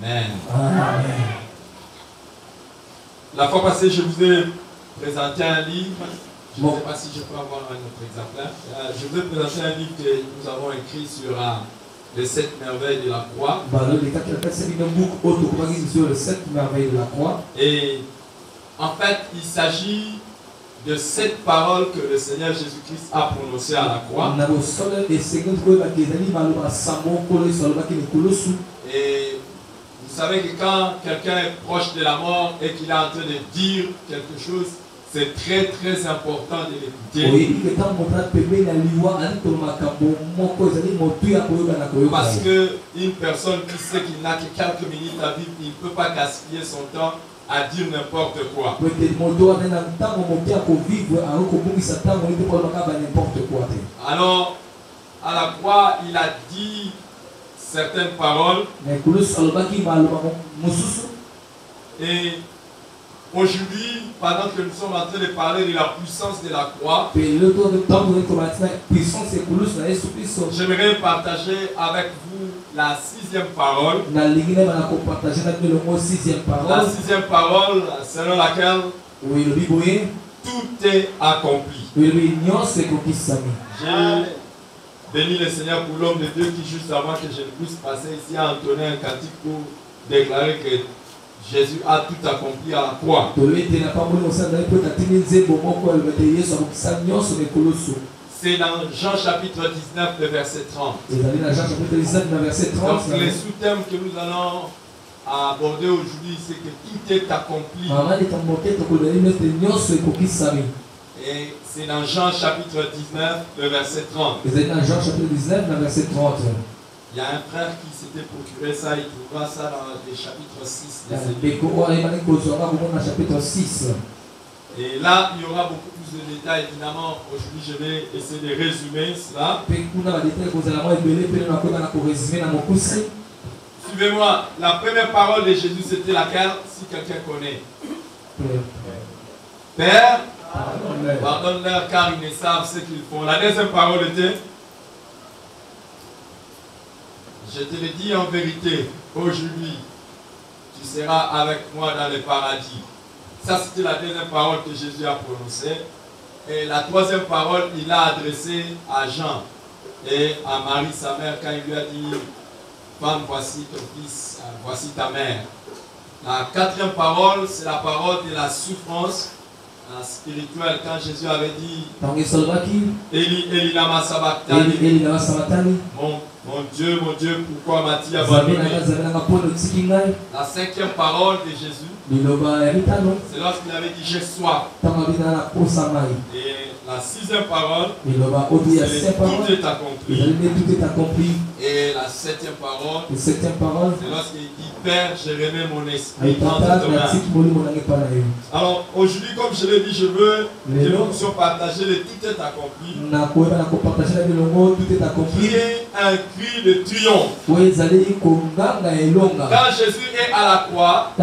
Amen. Amen. La fois passée, je vous ai présenté un livre. Je ne sais pas si je peux avoir un autre exemplaire. Je vous ai présenté un livre que nous avons écrit sur les 7 merveilles de la croix. Et en fait, il s'agit de 7 paroles que le Seigneur Jésus-Christ a prononcées à la croix. Et vous savez que quand quelqu'un est proche de la mort et qu'il est en train de dire quelque chose, c'est très très important de l'écouter. Parce qu'une personne qui sait qu'il n'a que quelques minutes à vivre, il ne peut pas gaspiller son temps à dire n'importe quoi. Alors, à la croix, il a dit certaines paroles. Et aujourd'hui, pendant que nous sommes en train de parler de la puissance de la croix, j'aimerais partager avec vous la 6e parole. La 6e parole selon laquelle tout est accompli. J'ai béni le Seigneur pour l'homme de Dieu qui, juste avant que je ne puisse passer ici, a entonné un cantique pour déclarer que Jésus a tout accompli à la croix. C'est dans Jean chapitre 19, le verset 30. Donc les sous-thèmes que nous allons aborder aujourd'hui, c'est que tout est accompli. Et c'est dans Jean chapitre 19, le verset 30. Il y a un frère qui s'était procuré ça, il trouvera ça dans le chapitre 6. Et là, il y aura beaucoup plus de détails. Évidemment, aujourd'hui, je vais essayer de résumer cela. Suivez-moi, la première parole de Jésus, c'était laquelle, si quelqu'un connaît? Père, pardonne-leur car ils ne savent ce qu'ils font. La deuxième parole était: je te le dis en vérité, aujourd'hui, tu seras avec moi dans le paradis. Ça, c'était la deuxième parole que Jésus a prononcée. Et la troisième parole, il l'a adressée à Jean et à Marie, sa mère, quand il lui a dit: femme, voici ton fils, voici ta mère. La quatrième parole, c'est la parole de la souffrance spirituelle, quand Jésus avait dit: Eli, Eli, lama sabachthani. Mon Dieu, pourquoi m'as-tu abandonné? La cinquième parole de Jésus, c'est lorsqu'il avait dit: j'ai soif. Et la sixième parole, c'est tout est accompli. Et la septième parole, c'est lorsqu'il dit: Père, je remets mon esprit entre tes mains. Alors aujourd'hui, comme je l'ai dit, je veux que nous puissions partager le tout est accompli. Crier un cri de triomphe. Quand Jésus est à la croix et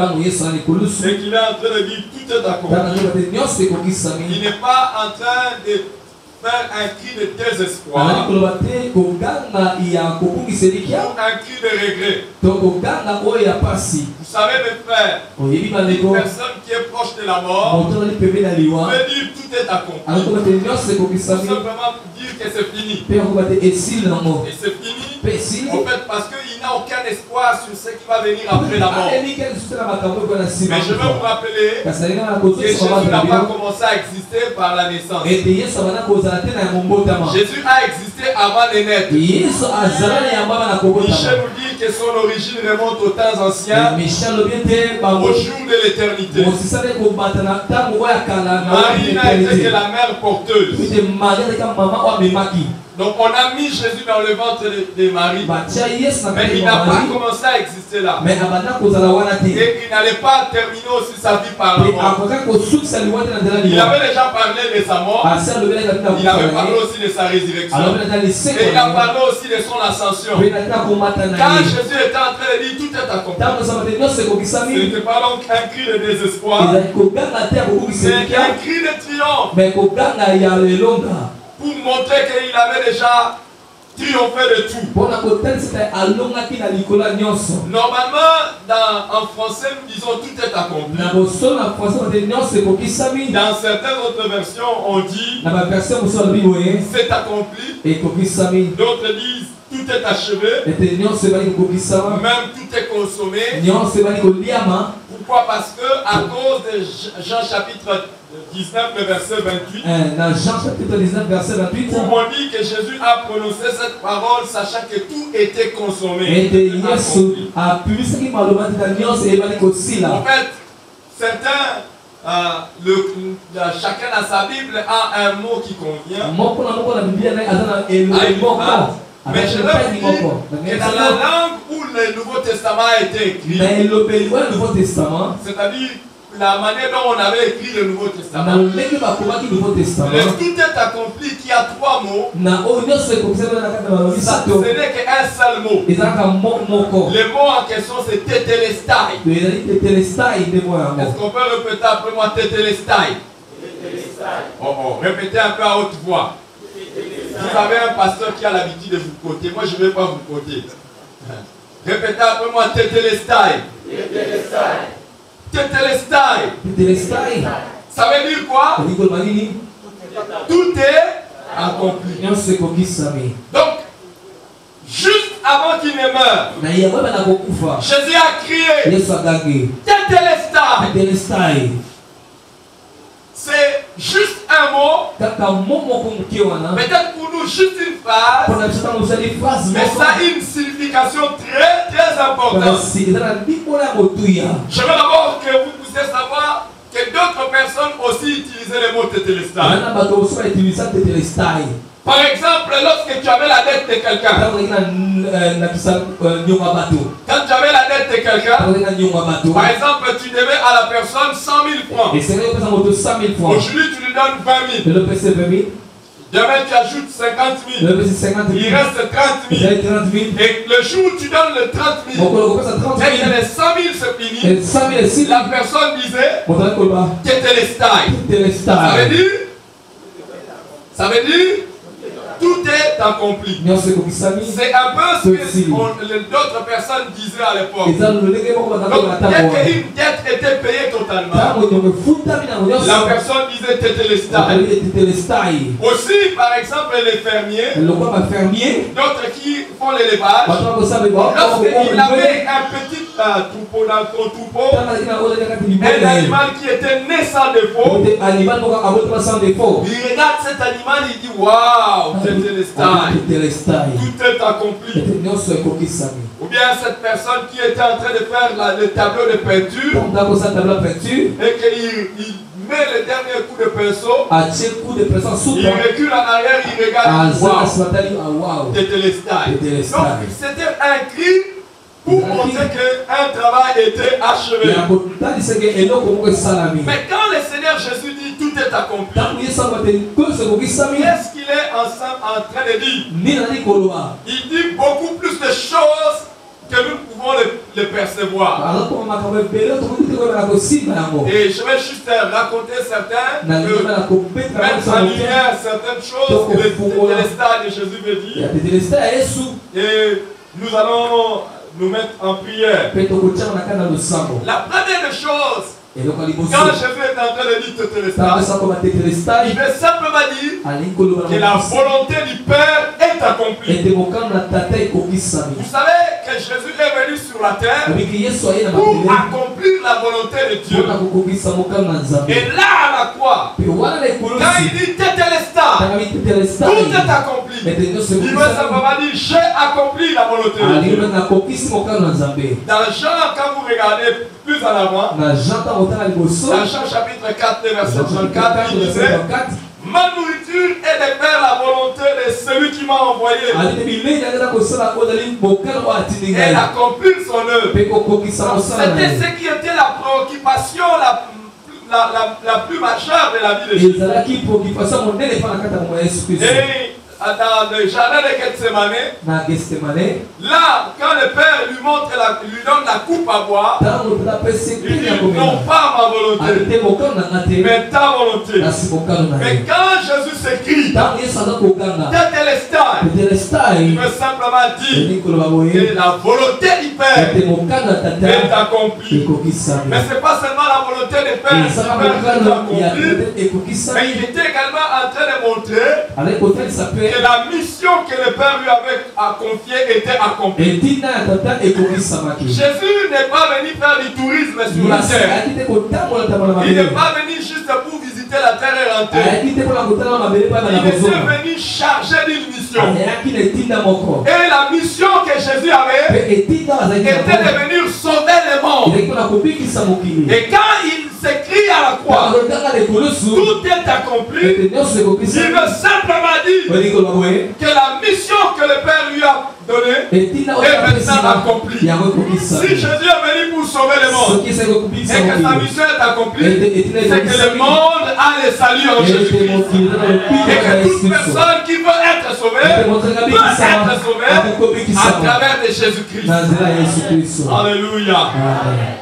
qu'il est en train de dire tout est accompli, il n'est pas en train de faire un cri de désespoir ou un cri de regret. Vous savez, mes frères, une personne qui est proche de la mort peut dire tout est accompli. Tout simplement dire que c'est fini. Et c'est fini en fait parce qu'il n'a aucun espoir sur ce qui va venir après la mort. Mais je veux vous rappeler que Jésus n'a pas commencé à exister par la naissance. Jésus a existé avant de naître. Michel nous dit que son origine remonte aux temps anciens, au jour de l'éternité. Marie n'a été que la mère porteuse. Donc on a mis Jésus dans le ventre de Marie, mais il n'a pas commencé à exister là. Et il n'allait pas terminer aussi sa vie par la mort. Il avait déjà parlé de sa mort, il avait parlé aussi de sa résurrection, et il a parlé aussi de son ascension. Quand Jésus était en train de dire tout est accompli, ce n'était pas donc un cri de désespoir, c'est un cri de triomphe, pour montrer qu'il avait déjà triomphait de tout. Normalement, en français, nous disons tout est accompli. Dans certaines autres versions, on dit c'est accompli. D'autres disent tout est achevé. Même tout est consommé. Pourquoi? Parce que à cause de Jean chapitre 19, le verset 28, dans Jean chapitre 19, verset 28, où on dit que Jésus a prononcé cette parole sachant que tout était consommé. En fait, certains, chacun dans sa Bible a un mot qui convient. Mais je veux dire que dans la langue où le Nouveau Testament a été écrit, c'est-à-dire la manière dont on avait écrit le Nouveau Testament, le tout est accompli qui a trois mots. Ce n'est qu'un seul mot. Le mot en question c'est tetelestai. Est-ce qu'on peut répéter après moi tetelestai? Répétez un peu à haute voix. Vous avez un pasteur qui a l'habitude de vous côté. Moi, je ne vais pas vous côté. Répétez après moi, tetelestai. Tetelestai. Ça veut dire quoi? Tout est accompli. Donc, juste avant qu'il ne meure, Jésus a crié tetelestai. C'est juste un mot. Peut-être pour nous juste une phrase, mais ça a une signification très très importante. Je veux d'abord que vous puissiez savoir que d'autres personnes aussi utilisaient le mot tetelestai. Par exemple, lorsque tu avais la dette de quelqu'un, quand tu avais la dette de quelqu'un, par exemple, tu devais à la personne 100 000 francs. Aujourd'hui, tu lui donnes 20 000. Demain, tu ajoutes 50 000. Il reste 30 000. Et le jour où tu donnes le 30 000, dès que les 100 000 se finissent, la personne disait tetelestai. Ça veut dire tout est accompli. C'est un peu ce que d'autres personnes disaient à l'époque. Donc, dès qu'une dette était payée totalement, la personne disait tetelestai. Aussi, par exemple, les fermiers, d'autres qui font l'élevage, lorsqu'il avait un petit troupeau dans ton troupeau, un animal qui était né sans défaut, il regarde cet animal, il dit waouh, tetelestai, tout est accompli. Ou bien cette personne qui était en train de faire le tableau de peinture et qu'il met le dernier coup de pinceau, il recule en arrière, il regarde, waouh, tetelestai. Donc c'était un cri pour montrer qu'un travail était achevé. Mais quand le Seigneur Jésus dit tout est accompli, qu'est-ce qu'il est en train de dire? Il dit beaucoup plus de choses que nous pouvons le percevoir. Et je vais juste raconter certains, mettre en lumière certaines choses que le tetelestai de Jésus veut dire. Et nous allons nous mettre en prière. La première des choses, quand Jésus est en train de dire tetelestai, il veut simplement dire que la volonté du Père est accomplie. Vous savez que Jésus est venu sur la terre pour accomplir la volonté de Dieu. Et là à la croix, quand il dit tetelestai, tout est accompli. Il veut simplement dire j'ai accompli la volonté de Dieu. Dans Jean, quand vous regardez plus en avant, dans Jean chapitre 4, verset 34, il disait ma nourriture est de faire la volonté de celui qui m'a envoyé et d'accomplir son œuvre. C'était ce qui était la préoccupation la plus majeure de la vie de Jésus. Et dans le jardin de Gethsemane, là, quand le Père lui donne la coupe à boire, il dit non pas ma volonté, mais ta volonté. Mais quand Jésus s'écrit, Ntango Yesu aza kokanga. Tetelestai, Tetelestai. il veut simplement dire Elingi koloba boye. que la volonté du Père Ete mokanda tata. est accomplie. Ekokisami. Mais ce n'est pas seulement la volonté du Père qui Ezaka est mokanda ya accomplie, tata mais ekokisami. il était également en train de montrer Ale kotalisa pe. que la mission que le Père lui avait confiée était accomplie. Etina ya tata ekokisamaki. Jésus n'est pas venu faire du tourisme sur la terre. Ayaki te kotambola tambola Il mabele. n'est pas venu juste pour visiter la terre et rentrer. Ayaki te mpona kotala mabele mpa Il na était kozonga. venu chargé d'une mission. Ayaki na etinda moko. Et la mission que Jésus avait Pe etinda azalaki na était de moko. venir sauver le monde. Ezalaki mpona kobikisa mokili. Et quand il s'écrit à la croix, Kaka lekolo su. tout est accompli. Ete nyonso Il ekokisami. veut simplement dire Olingi koloba boye. que la mission que le Père lui a donnée Etinda oyo est maintenant apesima. accomplie. Yango ekokisami. Si Jésus est venu pour sauver le monde Soki eza et ekokobikisa que sa mokili. mission est accomplie, Ete c'est que le monde a le salut en Ete Jésus-Christ. mokili eza na lopiko Et ya que toute Yesu Kristo. personne qui veut être sauvée Ete moto peut akabikisama. être sauvée à Akokobikisama. travers de Jésus-Christ. Na nzela ya Yesu Kristo. Alléluia. Amen.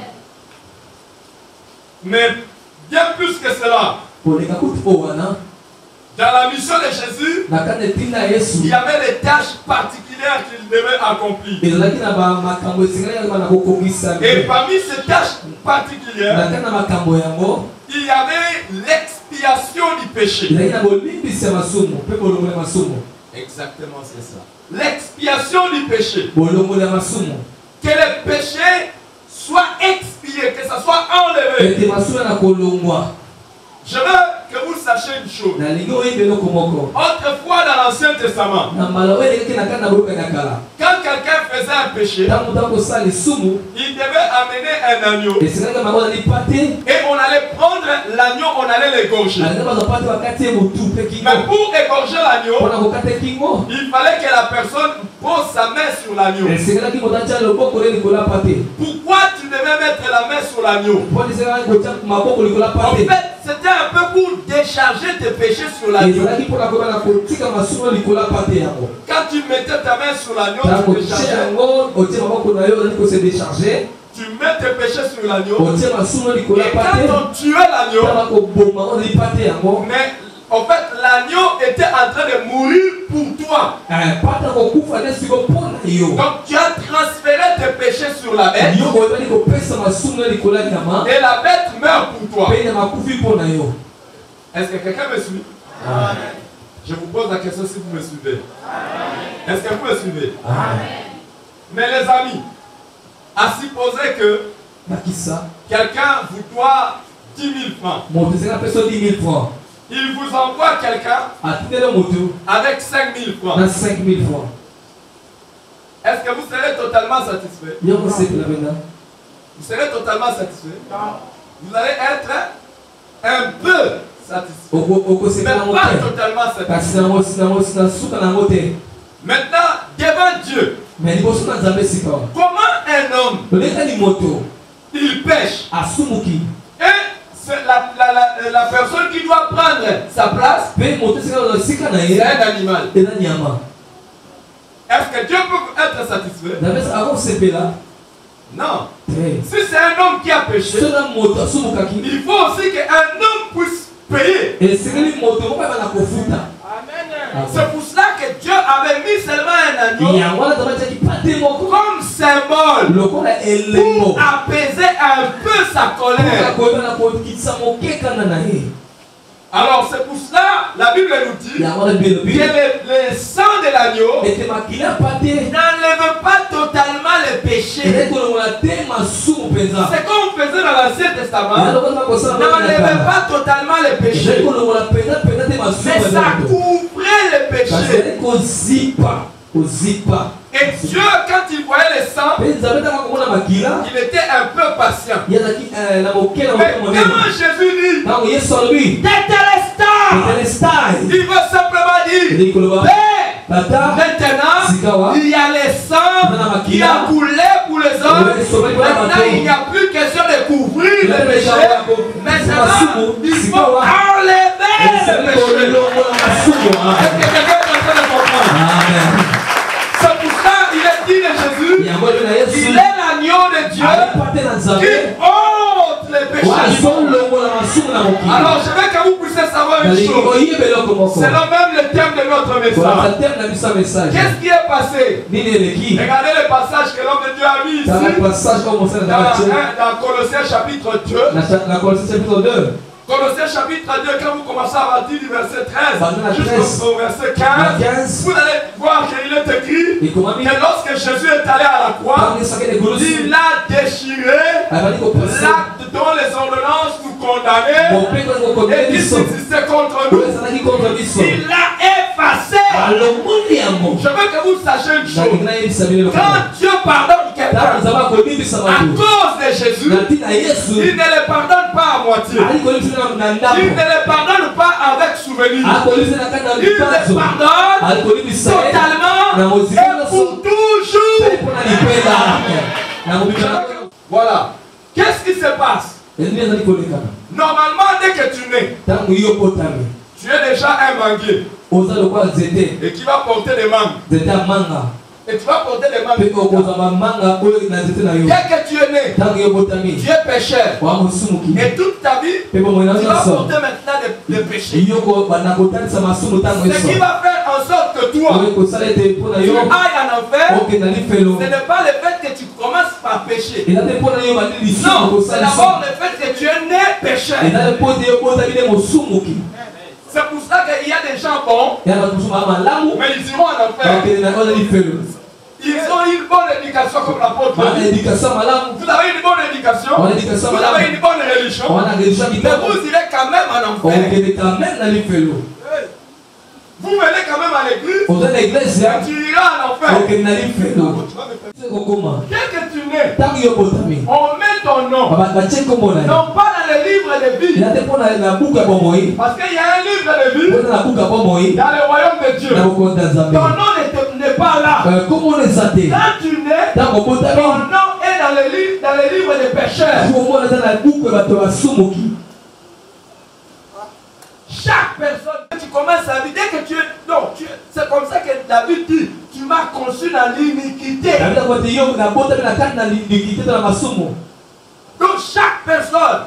Mais bien plus que cela, Koleka kuti po wana. dans la mission de Jésus, Na kati etinda ya Yesu. il y avait des tâches particulières qu'il devait accomplir. Ezalaki na makambo esengeli bana kokokisa. Et parmi ces tâches Na particulières, kati na makambo yango. il y avait l'expiation du péché. Ezalaki na bolimbisi ya masumu mpe bolongo ya masumu. Exactement, c'est ça. L'expiation du péché. Bolongo ya masumu. Que le péché soit expié, que ça soit enlevé. Ete masumu na kolongwa. Je veux que vous sachiez une chose. Nalingi oyembe eloko moko. Autrefois dans l'Ancien Testament, Na mbala oyo elekaki na kati na boyoka ya kala. quand quelqu'un faisait un péché, Ntango moto akosala lisumu. il devait amener un agneau. Esengaki bango azali pate. Et on allait prendre l'agneau, on allait l'égorger. Alingi bazwa pate bakati ye motu mpe kingo. Mais pour égorger l'agneau, Mpona kokata kingo. il fallait que la personne pose sa main sur l'agneau. Esengelaki moto atia loboko le likolo ya pate. Pourquoi tu devais mettre la main sur l'agneau? Mpo esengelaki kotia maboko likolo ya En pate. fait, c'était un peu pour décharger tes péchés sur l'agneau. Ezalaki mpona kobana kotika masumu likolo ya pate yango. Quand tu mettais ta main sur l'agneau, Ntango tu otie déchargeais. yango otie maboko na yo ozali kose décharge. Tu mets tes péchés sur l'agneau. Otie masumu likolo Et ya pate. quand on tuait l'agneau, Ntango bakoboma ozali pate yango. mais en fait, l'agneau était en train de mourir pour toi. Pate akokufa nde siko mpona yo. Donc tu as transféré tes péchés sur la bête. Yo oyebani kopesa masumu na likolo ya nyama. Et la bête meurt pour toi. Mpe nyama akufi mpona yo. Est-ce que quelqu'un me suit? Amen. Je vous pose la question si vous me suivez. Est-ce que vous me suivez? Amen. Mais les amis, à supposer que Bakisa. quelqu'un vous doit 10 000 francs. Moto esenga peso 10 000 francs. Il vous envoie quelqu'un Atindele moto avec 5 000 francs. na 5 000 francs. Est-ce que vous serez totalement satisfait? Yo kosepela pena. Vous serez totalement satisfait? Vous allez être un peu satisfait. Mais Okosepela pas mote. totalement Kasi satisfait. na suka na mote. Maintenant, devant Dieu, Mais liboso na Nzambe sika. comment un homme, Olekani moto il pêche asumuki. et c'est la personne qui doit prendre sa place, Pe moto sika na c'est ye. un animal. Eza nyama. Est-ce que Dieu peut être satisfait? Nzambe akosepela. Non. Te. Si c'est un homme qui a péché, Sona moto asumukaki. il faut aussi qu'un homme puisse payer. Esengeli moto moko bana kofuta. C'est pour cela que Dieu avait mis seulement un agneau Yango na Nzambe atiaki pate moko. comme symbole Lokola elembo. pour apaiser un peu sa colère. Koyebana kokitisa mokekana na ye. Alors c'est pour cela, la Bible nous dit que Yango na bilobi. le sang de l'agneau Ete makila pate. n'enlève pas totalement le péché. Elekolongola te masumu mpenza. C'est comme on faisait dans l'Ancien Testament, n'enlève pas totalement le péché, Elekolongola mpenza mpenza te masumu mais ça mpenza. couvrait le Kasi péché. ele kozipa. Kozipa. Et Dieu, quand il voyait le sang, Mpe Nzambe ntaka komona makila. il était un peu patient. Yazaki na moke na Mais moke quand monene. Jésus dit, Ntango Yesu alobi. Tétélestai, Tetelestai. il veut simplement dire, Eli koloba. Père, Tata. maintenant, Sikawa. il y a le sang qui a coulé pour les hommes. Maintenant, il n'y a plus question de couvrir le péché. Maintenant, il faut enlever le péché. Est-ce que quelqu'un est en train de comprendre? Amen. C'est pour ça il est dit de Jésus, Yango yo na Yesu. il est l'agneau de Dieu Alipate na qui Nzambe. ôte les péchés du monde. Wazolongola masumu na mokili. Alors je veux que vous puissiez devez savoir une chose. C'est le même le thème de notre message. Qu'est-ce qui est passé? Regardez le passage que l'homme de Dieu a mis ici. Dans Colossiens chapitre 2. Colossiens chapitre 2, quand vous commencez à partir du verset 13 jusqu'au verset 15, vous allez voir qu'il est écrit que lorsque Jésus est allé à la croix, il a déchiré l'acte dont les ordonnances nous condamnaient et qui subsistait contre nous. Il l'a effacé. Je veux que vous sachiez une chose. Quand Dieu pardonne quelqu'un à cause de Jésus, il ne le pardonne pas à moitié. Il ne les pardonne pas avec souvenir. Il les pardonne totalement et pour toujours. Voilà. Qu'est-ce qui se passe? Normalement, dès que tu nais, tu es déjà un manguier et qui va porter des mangues. Et tu vas porter des mangues. Dès que tu es né, tu es pécheur. Et toute ta vie, tu vas porter maintenant des péchés. Ce qui va faire en sorte que toi, tu ailles en enfer, ce n'est pas le fait que tu commences par pécher. Non, c'est d'abord le fait que tu es né pécheur. C'est pour ça qu'il y a des gens bons, mais ils iront en enfer. Ils ont une bonne éducation comme l'apôtre. Vous avez une bonne éducation, vous avez une bonne religion, mais vous irez quand même en enfer. Vous venez quand même à l'église, tu iras en enfer. Dès que tu nais, on met ton nom, non pas dans le livre de vie, parce qu'il y a un livre de vie dans le royaume de Dieu. Ton nom n'est pas là. Quand tu nais, ton nom est dans le livre des pécheurs. Chaque personne que tu commences à vivre, dès que tu es... Non, c'est comme ça que David dit, tu m'as conçu dans l'iniquité. Donc chaque personne,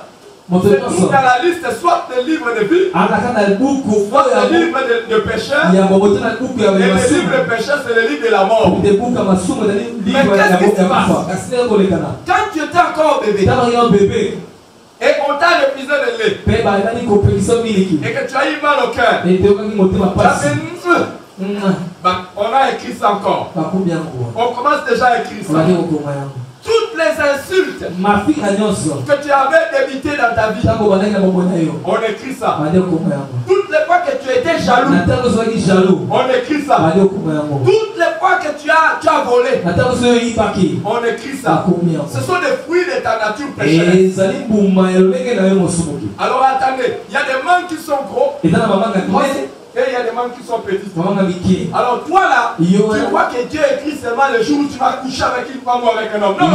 se trouve dans la liste soit des livres de vie, soit des livres de pécheurs, et le livre de pécheurs c'est le livre de la mort. Mais qu'est-ce qui se passe? Quand tu étais encore bébé, et on t'a refusé de lait, et que tu as eu mal au cœur, tu as fait on a écrit ça encore. On commence déjà à écrire ça. Toutes les insultes que tu avais évitées dans ta vie, on écrit ça. Toutes les fois que tu étais jaloux, on écrit ça. Toutes les fois que tu as volé, on écrit ça. Ce sont des fruits de ta nature pécheresse. Alors attendez, il y a des mains qui sont gros. Et il y a des membres qui sont petits. Alors toi là, tu vois que Dieu écrit seulement le jour où tu vas coucher avec une femme ou avec un homme. Non,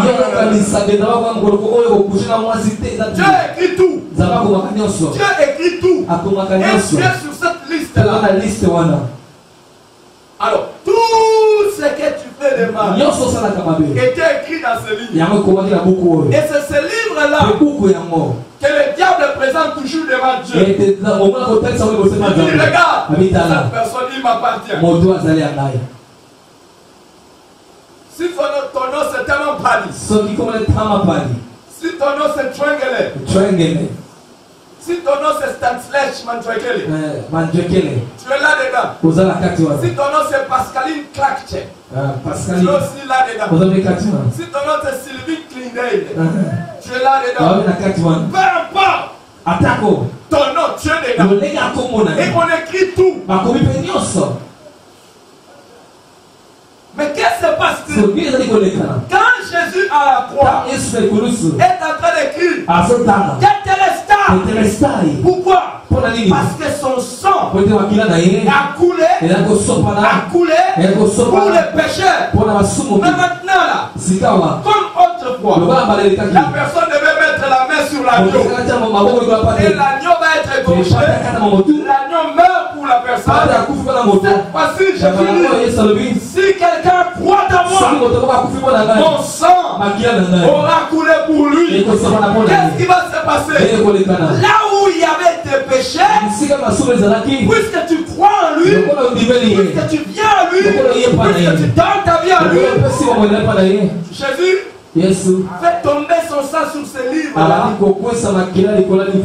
Dieu écrit tout. Dieu écrit tout. Et tu es sur cette liste là. Alors, tout ce que tu fais de mal était écrit dans ce livre. Et c'est ce livre-là que le diable présente toujours devant Dieu. Il dit, regarde, cette personne, il m'appartient. Si ton nom c'est tellement pali, si ton nom c'est Twengele, si ton nom c'est Stanislas Mandrekele, tu es là-dedans. Si ton nom c'est Pascaline Klakche, tu es aussi là-dedans. Si ton nom c'est Sylvie Klindale, tu es là-dedans. Peu importe ton nom, tu es dedans. Et on écrit tout. Mais qu'est-ce qui se passe? Quand Jésus à la croix est en train d'écrire, pourquoi? Parce que son sang a coulé pour les pécheurs. Mais maintenant là, comme autrefois, la personne devait mettre la main sur l'agneau et l'agneau va être égorgé. L'agneau meurt pour la personne. Cette fois-ci, je dis, si quelqu'un croit en moi, mon sang aura coulé pour lui. Qu'est-ce qui va se passer? Là où il y avait des péchés, puisque tu crois en lui, puisque tu viens à lui, puisque tu donnes ta vie à lui, Jésus fait tomber son sang sur ce livre.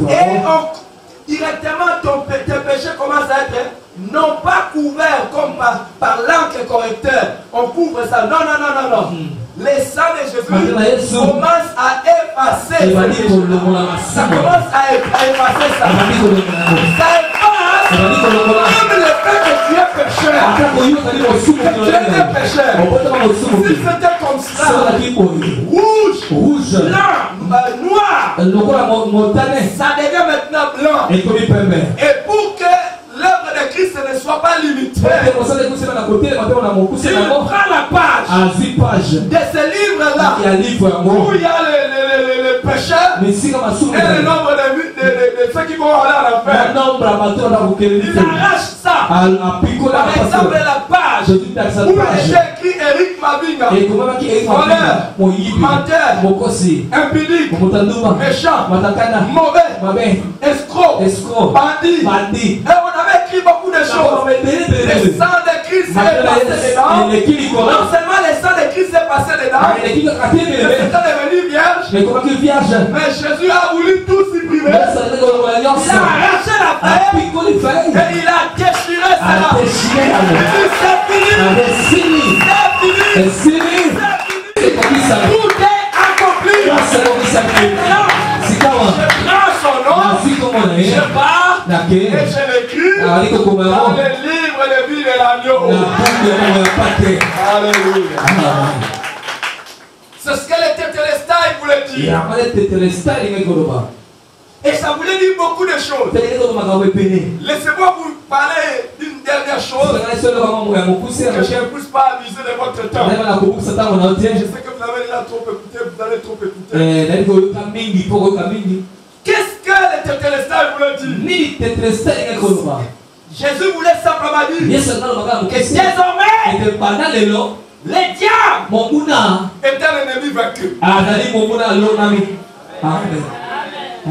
Et directement tes péchés commencent à être non pas couverts comme par l'encre correcteur. On couvre ça. Non. Les sang de Jésus commence à effacer. Ça commence à effacer ça. Ça efface même le fait que tu es pécheur. Que tu es pécheur. Si c'était comme ça, rouge, blanc, noir, ça devient maintenant blanc. Et pour que l'œuvre de Christ ne soit pas limitée, il prend la page de ce livre-là où il y a les pécheurs et le nombre de ceux qui vont aller à l'enfer. Il arrache ça. Par exemple, la page où il était écrit Eric Mabinga, voleur, menteur, impudique, méchant, mauvais, escroc, bandit. Et on avait écrit beaucoup de choses. Le sang de Christ est passé dedans. Non seulement le sang de Christ est passé dedans, mais c'est devenu vierge. Mais Jésus a voulu tout supprimer. Il a arraché la feuille et il a déchiré cela. C'est fini. Tout est accompli. Je prends son nom, je pars et je l'écris dans le livre de vie de l'agneau. Alléluia. C'est ce que le Tétélestai voulait dire. Et ça voulait dire beaucoup de choses. Laissez-moi vous parler d'une dernière chose que je ne puisse pas abuser de votre temps. Je sais que vous avez déjà trop écouté, vous allez trop écouter. Qu'est-ce que le Tétélestai voulait dire? Jésus voulait simplement dire que désormais, les diables étaient l'ennemi vaincu.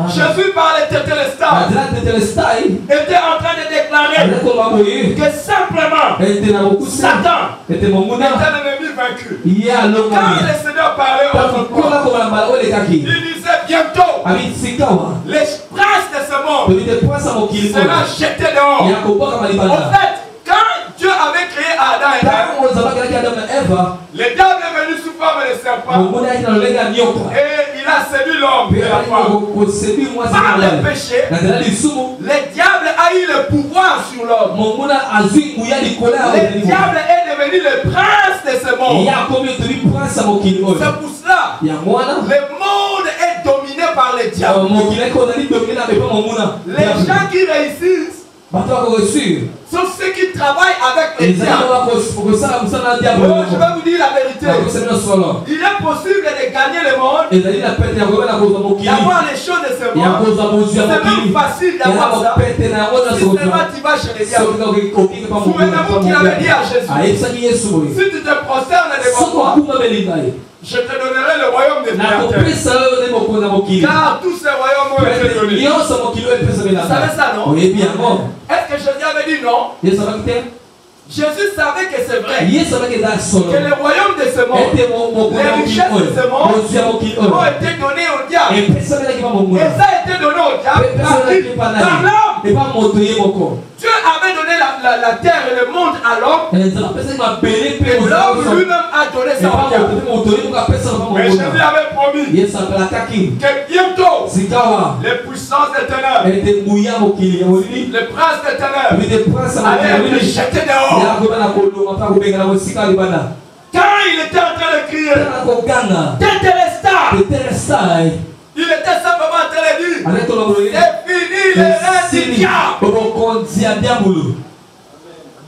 Jésus par le Tétélestai était en train de déclarer que simplement Satan était l'ennemi vaincu. Quand le Seigneur parlait autrefois, il disait bientôt les princes de ce monde seront jetés dehors. En fait, quand Dieu avait créé Adam et Ève, le diable est venu sous forme de serpent et il a séduit l'homme. Par le péché, le diable a eu le pouvoir sur l'homme. Le diable est devenu le prince de ce monde. C'est pour cela le monde est dominé par le diable. Les gens qui réussissent sont ceux qui travaillent avec les diables. Je vais vous dire la vérité. Il est possible de gagner le monde, d'avoir les choses de ce monde. C'est même facile d'avoir ça. Si seulement tu vas chez les diables. Souvenez-vous qu'il avait dit à Jésus, si tu te prosternes devant moi, je te donnerai le royaume des terres. Car tous ces royaumes ont été donnés. Vous savez ça, non? Est-ce que Jésus avait dit non? Jésus savait que c'est vrai. Que le royaume de ce monde, les richesses de ce monde ont été données au diable. Et ça a été donné au diable par l'homme. Dieu avait donné la terre et le monde à l'homme. Et l'homme lui-même a donné ça au diable. Mais Jésus avait promis que bientôt les puissances des ténèbres, les princes des ténèbres allaient être jetés dehors. Quand il était en train de crier Tétélestai, il était simplement en train de dire c'est fini le règne du diable.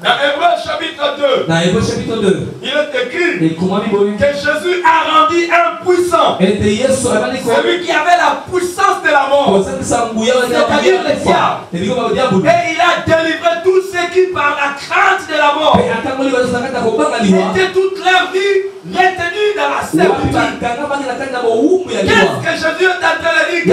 Dans Hébreux chapitre 2, il est écrit que Jésus a rendu impuissant celui qui avait la puissance de la mort, c'est-à-dire le diable. Et il a délivré tous ceux qui par la crainte de la mort étaient toute leur vie retenus dans la servitude. Qu'est-ce que Jésus est en train de dire?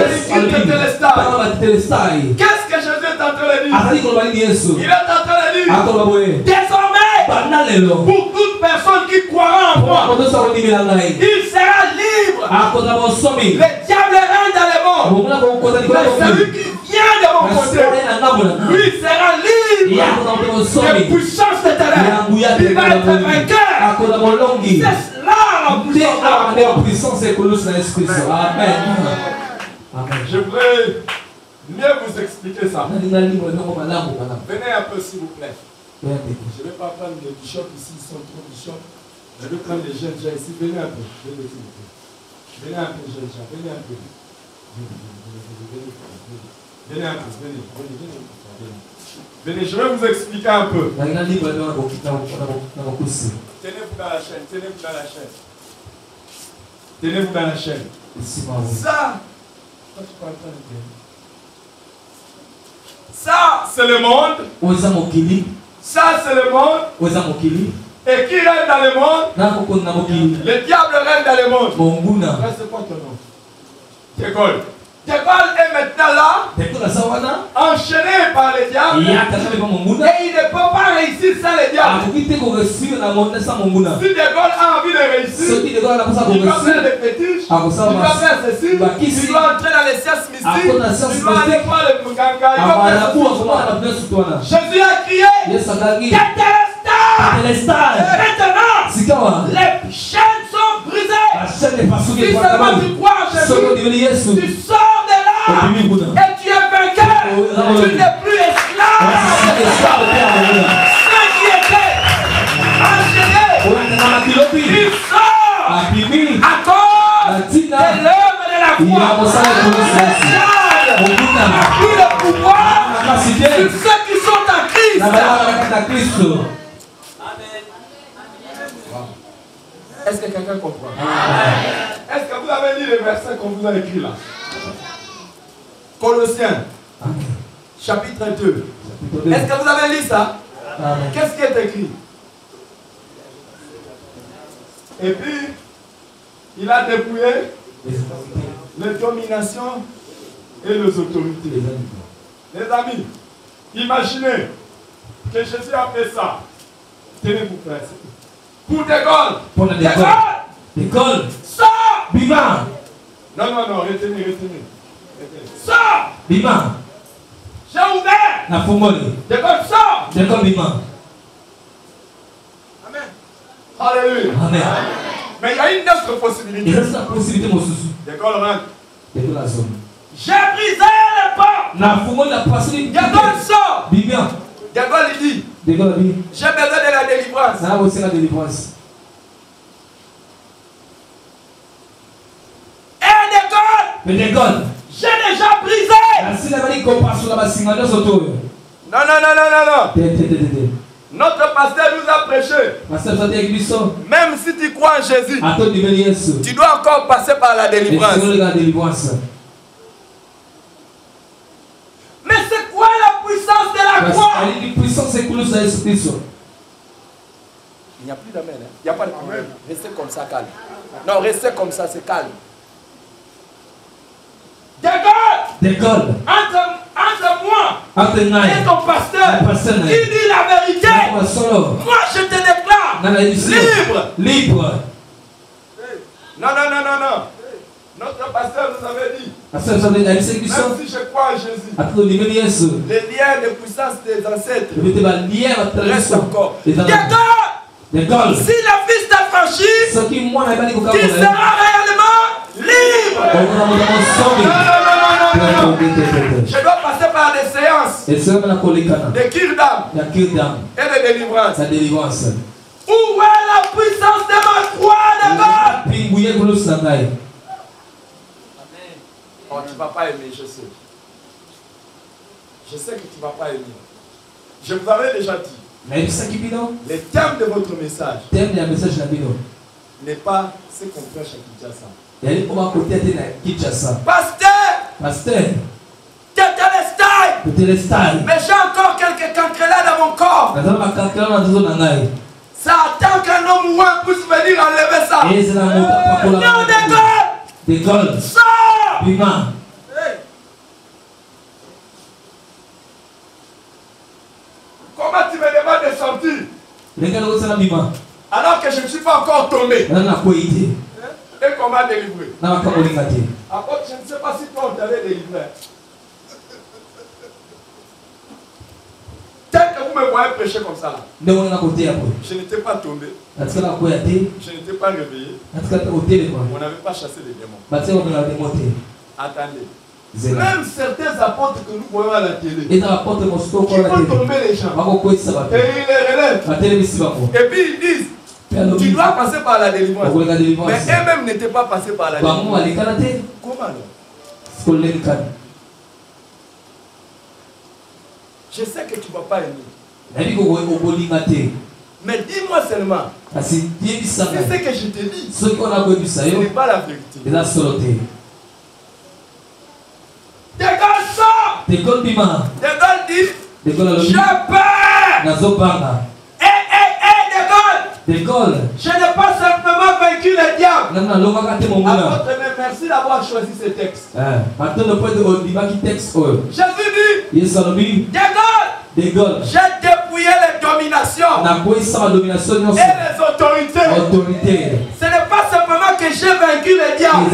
Qu'est-ce que Jésus est en train de Jésus. azali koloba nini Yesu Il est en train de dire, akoloba boye désormais, banda lelo pour toute personne qui croira en mpo moi, akotosa kondimela ngai il sera libre. akozala bosomi Le diable règne dans le monde. bomona kokota likolo ya Mais celui mokili qui vient de mon côté, aye na ngambo na ngai lui sera libre akozala mpe des bosomi puissances de ténèbres. yanguya Il va être vainqueur. akozala molongi C'est cela la nde puissance de awa la nde foi. puissance ekolusi na yesu kristo amen amen Je voudrais mieux vous expliquer ça. nalinga libo elongo malamu malamu Venez un peu s'il vous plaît. oya ndeko Je ne vais pas prendre les bishops ici, ils sont trop bishops. Je vais prendre les jeunes gens ici. Venez un peu. Venez s'il vous plaît. Venez un peu, jeunes gens. Venez un peu. Venez un peu. Venez, je vais vous expliquer un peu. nalinga libo elongo na bokita na bokusi Tenez-vous dans la chaîne. Tenez-vous dans la chaîne. Tenez-vous dans la chaîne. esima wo Ça, ça, c'est le monde. oyo eza mokili Ça, c'est le monde. oyo eza mokili Et qui règne dans le monde? nakokoni na mokili Le diable règne dans le monde. monguna Là, c'est quoi ton nom? De Gaulle. De Gaulle est maintenant là, ndeko naza wana enchaîné par le diable. yaka na meka monguna Et il ne peut pas réussir sans le diable. akoki te koresir na sa monguna Si De Gaulle a envie de réussir, soki ndeko wana nakosa il doit faire koresir des fétiches, il akosala doit faire ceci, bakisi il doit entrer dans les sciences mystiques, Akona science il doit aller mystique. voir le Muganga, il doit amalabu faire akomona ceci. bato nyonso twana Jésus a crié, yesu akangi Tétélestai! telestar Maintenant, sikawa les chaînes sont brisées. bashane epasuki Si seulement tu crois en soki Jésus, ondimeli yesu tu sors de là obimi kuna et tu es vainqueur. Tu n'es plus esclave. Ceux qui étaient enchaînés, ils sortent abimi à cause natina de l'œuvre de la ya croix. mosala ekolosi yesu Le monguna diable a pris le pouvoir makasi sur te ceux qui sont en Christ. na balaka na kati na kristo Est-ce que quelqu'un comprend? Est-ce que vous avez lu les versets qu'on vous a écrits là? Colossiens, chapitre 2. Est-ce que vous avez lu ça? Amen. Qu'est-ce qui est écrit? Et puis, il a dépouillé les dominations et les autorités. Les amis, imaginez que Jésus a fait ça. Tenez-vous prêts. Pour De Gaulle. Pour la De Gaulle, l'école sors! bima Non, retenez. Sors! bima J'ai ouvert! na fungoli De Gaulle, sors! l'école bima Amen. Alléluia. amen Mais il y a une autre possibilité. ezali na possibilité mosusu De Gaulle rentre. l'école azomi J'ai brisé les portes. na fungoli na pasoli De Gaulle sort. bima De Gaulle il dit, l'école abi j'ai besoin de la délivrance. na bosenga délivrance Et De Gaulle, mais l'école j'ai déjà brisé. asili abali kopasola basinga nyonso to oyo Non. te Notre pasteur nous a prêché. pasteur toteki biso Même si tu crois en Jésus, atondimeli yesu tu dois encore passer par la délivrance. esingolinga délivrance Mais c'est quoi la puissance de la croix? ali puissance ekulusa yesu kristo Il n'y a plus d'amen. Il n'y a pas de problème. Restez comme ça, calme. Non, restez comme ça, c'est calme. De Gaulle, l'école entre moi entre et ngai ton pasteur, pasteur qui dit la vérité, solo moi je te déclare na édition libre Non. Notre pasteur nous avait dit, pasteur sobe alisi biso même si je crois en Jésus, atondimeli yesu les liens de puissance des ancêtres ebete balie restent batradition encore. De ezala Gaulle, l'école si la fils t'a franchi, soki mwana ebali tu kokabola seras réellement libre. okona moto mosomi Non. Je dois passer par des séances esenga na kolekana de cure d'âme ya kirdam et de délivrance. sa délivrance Où est la puissance de ma croix, de Gaulle? pinguye ekulusi na ngai Oh, tu ne vas pas aimer, je sais. Je sais que tu ne vas pas aimer. Je vous avais déjà dit, nayebisaki bino le thème de votre message teme ya message na bino n'est pas ce qu'on prêche à Kinshasa. yali mpo bakotia te na kinshasa Pasteur, pasteur Tétélestai, totelestai mais j'ai encore quelques cancrelats dans mon corps. nazala bakankela na nzoto na ngai Ça attend qu'un homme ou un puisse venir enlever ça. ezala moto apakola Non, de Gaulle, d'école sors! bima Alors que je ne suis pas encore tombé. Et qu'on m'a délivré. Après, je ne sais pas si toi on t'avait délivré. Tel que vous me voyez prêcher comme ça là. Je n'étais pas tombé. Je n'étais pas réveillé. On n'avait pas chassé les démons. Attendez. Même certains apôtres que nous voyons à la télé, qui font tomber les gens, et ils les relèvent. Et puis ils disent, tu dois passer par la délivrance. Mais eux-mêmes n'étaient pas passés par la délivrance. Comment alors? Je sais que tu ne vas pas aimer. Mais dis-moi seulement, si ce que je te dis, ce n'est pas la vérité. Dégol dit, j'ai peur. Dégol, je n'ai pas simplement vaincu le diable. Merci d'avoir choisi ce texte. Jésus dit, Dégol, j'ai dépouillé les dominations et les autorités. Ce n'est pas simplement que j'ai vaincu le diable.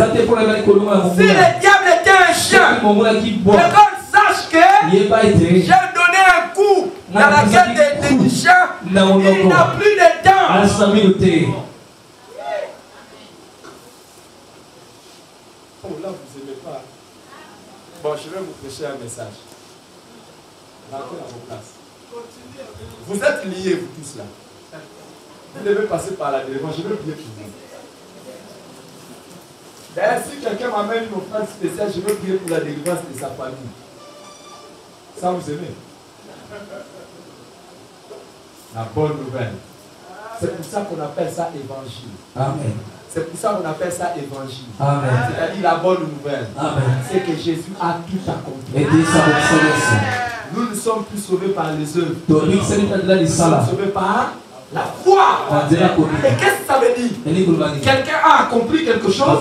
Si le diable était un chien, Dégol, sache que j'ai donné un coup dans la gueule des chiens. Il n'a plus de dents. Oh là, vous n'aimez pas. Bon, je vais vous prêcher un message. Rentrez à vos places. Vous êtes liés, vous tous là. Vous devez passer par la délivrance. Je vais prier pour vous. D'ailleurs, si quelqu'un m'amène une offrande spéciale, je vais prier pour la délivrance de sa famille. Ça, vous aimez? La bonne nouvelle. C'est pour ça qu'on appelle ça évangile. Amen. C'est pour ça qu'on appelle ça évangile. C'est-à-dire la bonne nouvelle. C'est que Jésus a tout accompli. Nous ne sommes plus sauvés par les œuvres. Nous sommes sauvés par la foi. Et qu'est-ce que ça veut dire? Quelqu'un a accompli quelque chose.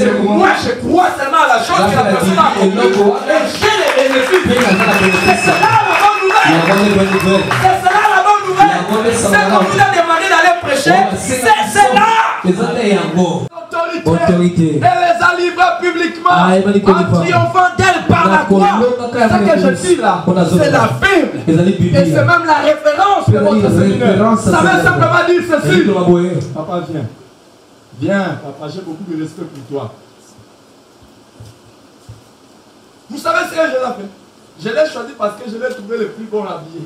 Et moi je crois seulement à la chose que la personne a accompli. Et j'ai les bénéfices. C'est cela la bonne nouvelle. C'est cela la bonne nouvelle. C'est qu'on nous a demandé d'aller prêcher. C'est là. Autorité. Elle les a livrés publiquement en triomphant d'elle par la croix. Ce que je dis là, c'est la Bible. Et c'est même la référence de votre Seigneur. Ça veut simplement dire ceci. Papa, viens. Viens, papa, j'ai beaucoup de respect pour toi. Vous savez ce que je l'ai fait? Je l'ai choisi parce que je l'ai trouvé le plus bon habillé.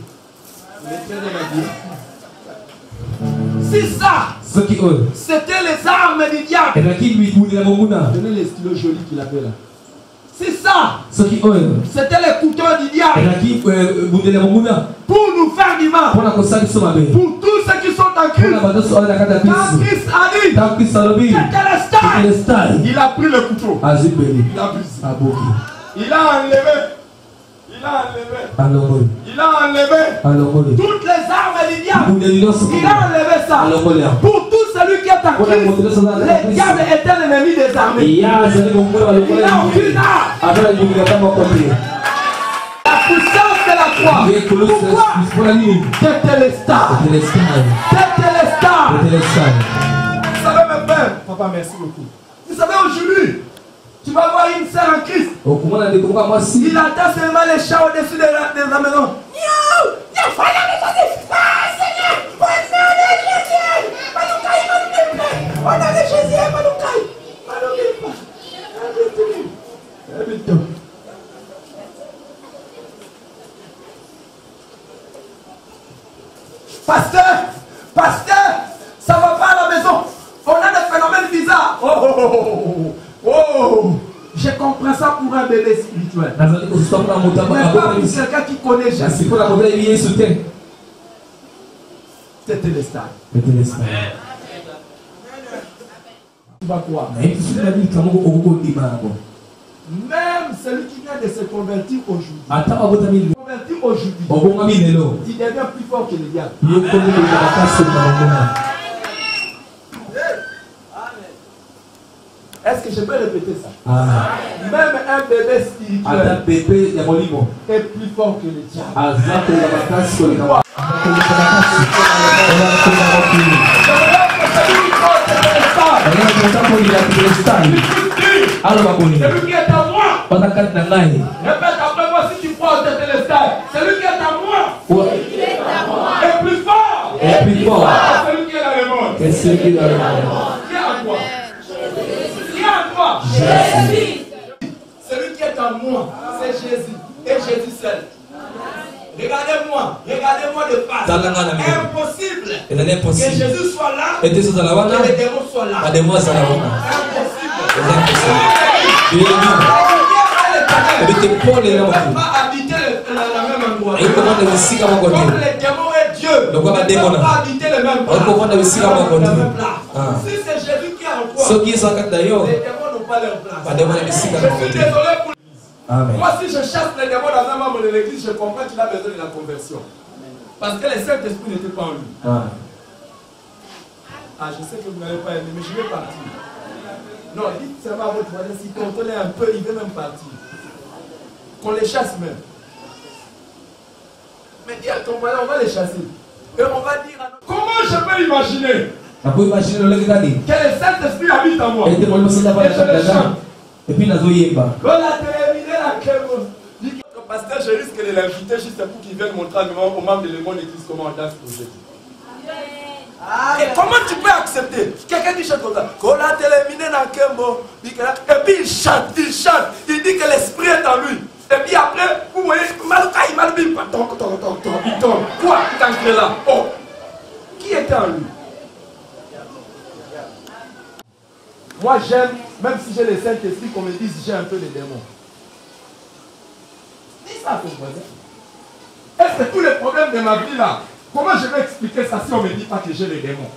Il est très bien habillé. Si ça, c'était les armes du diable. Donnez les stylos jolis qu'il avait là. Si ça, c'était les couteaux du diable. Pour nous faire du mal. Pour tous ceux qui sont en Christ. Quand Christ a dit, il a pris le couteau. Il a brisé. Il a enlevé. Il a enlevé toutes les armes du diable. Il a enlevé ça. Pour tout celui qui est en Christ, le diable était l'ennemi des armées. Il n'a aucune arme. La puissance de la croix. Pourquoi? Tétélestai. Vous savez mes frères, papa merci beaucoup. Vous savez aujourd'hui, tu vas voir une sœur en Christ. Il entend seulement les chats au-dessus de la maison. Au nom de Jésus, Pasteur, ça va pas à la maison. On a des phénomènes bizarres. Oh, je comprends ça pour un bébé spirituel. Mais pas pour quelqu'un qui connaît Jésus. C'était les stades. Tu vas croire. Même celui qui vient de se convertir aujourd'hui. Il devient plus fort que le diable. Est-ce que je peux répéter ça? Même un bébé spirituel est plus fort que le diable. Celui qui est à moi. Répète après moi si tu crois au Tétélestai. Celui qui est à moi. Et plus fort. Celui qui est dans le monde. Qui est à toi? Qui est à toi? Jésus. Celui qui est en moi, c'est Jésus. Et Jésus seul. Regardez-moi de face. Impossible que Jésus soit là et que les démons soient là. Impossible. Il ne peut pas habiter la même endroit. Comme les démons et Dieu ne peuvent pas habiter le même place. Si c'est Jésus qui est en toi, les démons n'ont pas leur place. Je suis désolé pour Amen. moi, si je chasse les démons dans un membre de l'église, je comprends qu'il a besoin de la conversion. Parce que le Saint-Esprit n'était pas en lui. Amen. Ah, je sais que vous n'avez pas aimé, mais je vais partir. Non, dites seulement à votre voisin, si on est un peu, il veut même partir. Qu'on les chasse même. Mais dis à ton voisin, on va les chasser. Et on va dire à notre... Comment je peux imaginer que le Saint-Esprit habite en moi? Et je le chante. Et puis, le pasteur, je risque de l'inviter juste pour qu'il vienne montrer aux membres de l'église comment on danse pour Jésus. Et comment tu peux accepter? Quelqu'un qui chante comme ça. Et puis il chante. Il dit que l'esprit est en lui. Et puis après, vous voyez, il tombe. Quoi? Il est là. Oh, qui était en lui? Moi j'aime, même si j'ai le Saint-Esprit, qu'on me dise j'ai un peu de démons. Dis ça à ton voisin. Est-ce que tous les problèmes de ma vie là, comment je vais expliquer ça si on ne me dit pas que j'ai les démons?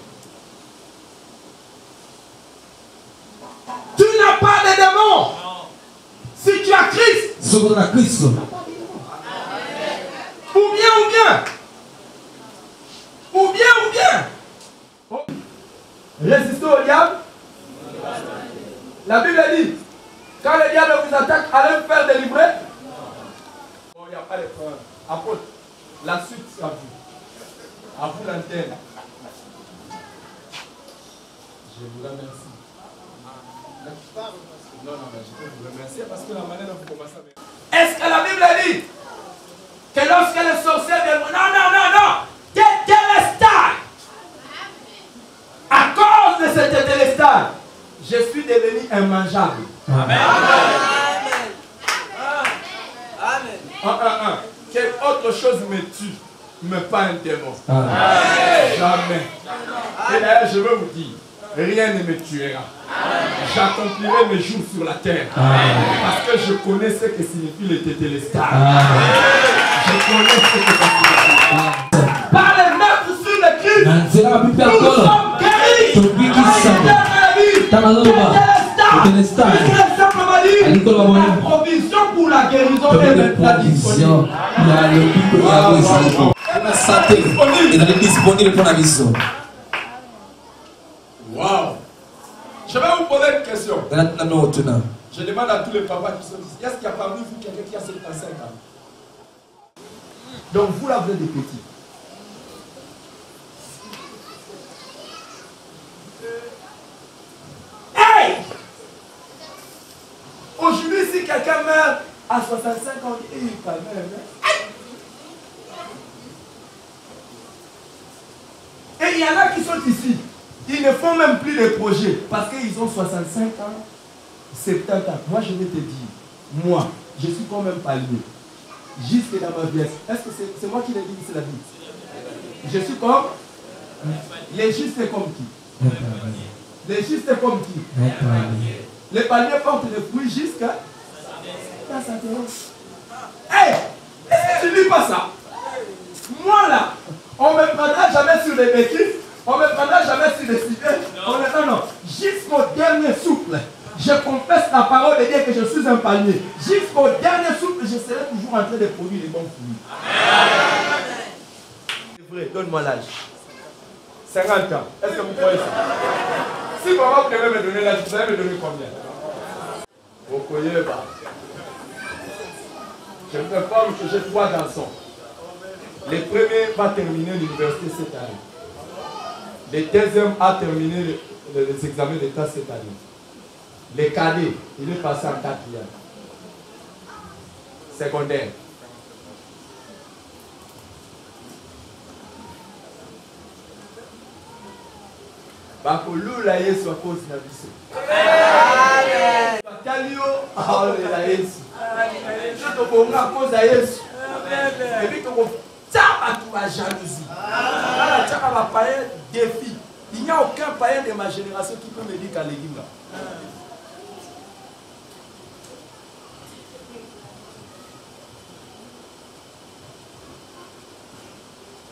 Tu n'as pas de démons. Si tu as Christ. Ou bien. Oh. Résistez au diable. La Bible dit, quand le diable vous attaque, allez me faire délivrer. Bon, il n'y a pas de problème. Apôtre, la suite, c'est à vous. À vous l'antenne. Je vous remercie. Non, mais je peux vous remercier parce que la manière dont vous commencez à... Est-ce que la Bible dit que lorsque les sorciers viennent... Non. Tétélestai. À cause de ce Tétélestai, je suis devenu immangeable. Amen. Amen. Quelle autre chose me tue, mais pas un démon. Jamais. Et d'ailleurs, je veux vous dire, rien ne me tuera. J'accomplirai mes jours sur la terre. Parce que je connais ce que signifie le Tétélestai. Je connais ce que ça signifie. Par les mains sur le Christ, nous sommes guéris. La provision pour la guérison est maintenant disponible. La santé est disponible pour la vision. Wow. Je vais vous poser une question. Je demande à tous les papas qui sont ici. Est-ce qu'il y a parmi vous quelqu'un qui a 75 ans? Donc vous là, vous êtes des petits. Hey! Aujourd'hui, si quelqu'un meurt à 65 ans, il est quand même. Et il y en a qui sont ici. Ils ne font même plus de projets parce qu'ils ont 65 ans, 70 ans. Moi, je vais te dire, moi, je suis quand même pas lié. Jusque dans ma vieillesse. Est-ce que c'est moi qui l'ai dit, c'est la vie? Je suis comme les justes comme qui? Les justes comme qui? Les palmiers portent des fruits jusqu'à sa terre. Hey! Est-ce que tu lis pas ça? Moi là, on ne me prendra jamais sur les béquilles, on ne me prendra jamais sur les cités. Non. Jusqu'au dernier souffle, je confesse la parole de Dieu que je suis un palmier. Jusqu'au dernier souffle, je serai toujours en train de produire les bons fruits. C'est vrai, donne-moi l'âge. 50 ans. Est-ce que vous croyez ça? Si maman devait me donner l'âge, vous allez me donner combien? Vous croyez pas? Je me forme que j'ai 3 garçons. Le premier va terminer l'université cette année. Le deuxième a terminé les examens d'État cette année. Le cadet, il est passé en 4e. Secondaire. Bakolula Yesu à cause de la vie. Bakalio la Yesu. Je te bonne à cause de Yesu. Et puis comme ça à la jalousie. Là tu as un païen défi. Il n'y a aucun païen de ma génération qui peut me dire qu'à l'église.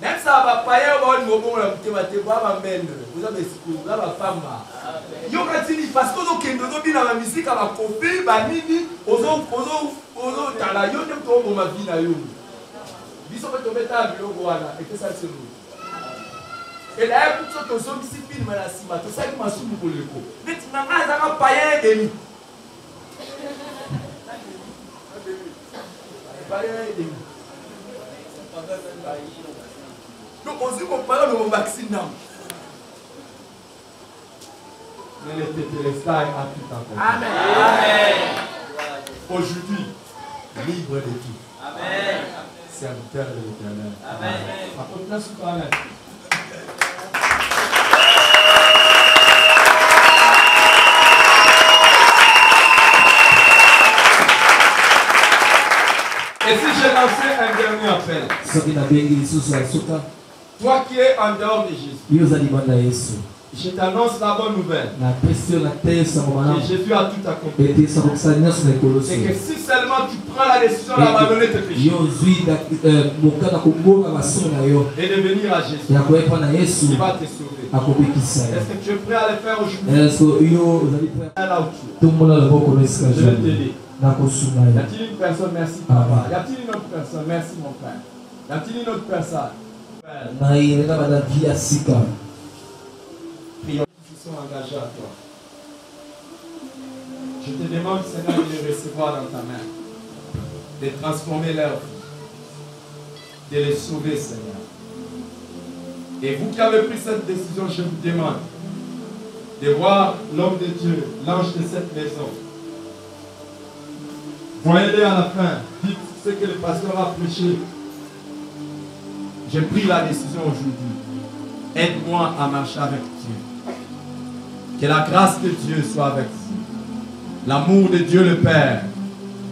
Même ça va pas y avoir une bonne vous avez la femme. Parce que nous qui dans la musique à la copie, banini, aux autres, la yo ne tombe ma vie na yo. Ils sont tombés à bureau voilà et que ça c'est nous. Et là pour ça que son discipline mais la cima, tout ça qui m'a soumis pour le coup. Mais tu n'as pas païen demi. Païen demi. Donc on dit qu'on parle de mon vaccin. Mais le Tétélestai a tout en compte. Amen. Aujourd'hui, libre de tout. Amen. Serviteur de l'Éternel. Amen. Apporte-la sous toi-même. Et si j'ai lancé un dernier appel, toi qui es en dehors de Jésus, je t'annonce la bonne nouvelle. Que Jésus a tout accompli. C'est que si seulement tu prends la décision d'abandonner tes péchés et de venir à Jésus, il va te sauver. Est-ce que tu es prêt à le faire aujourd'hui? Je vais t'aider. Y a-t-il une personne? Merci papa. Y a-t-il une autre personne? Merci mon frère. Y a-t-il une autre personne? Prions qui sont engagés à toi. Je te demande, Seigneur, de les recevoir dans ta main, de transformer leur vie, de les sauver, Seigneur. Et vous qui avez pris cette décision, je vous demande de voir l'homme de Dieu, l'ange de cette maison. Voyez-les à la fin, dites ce que le pasteur a prêché. J'ai pris la décision aujourd'hui. Aide-moi à marcher avec Dieu. Que la grâce de Dieu soit avec vous. L'amour de Dieu le Père,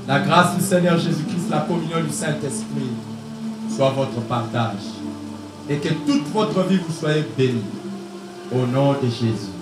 la grâce du Seigneur Jésus-Christ, la communion du Saint-Esprit soit votre partage. Et que toute votre vie vous soyez bénie. Au nom de Jésus.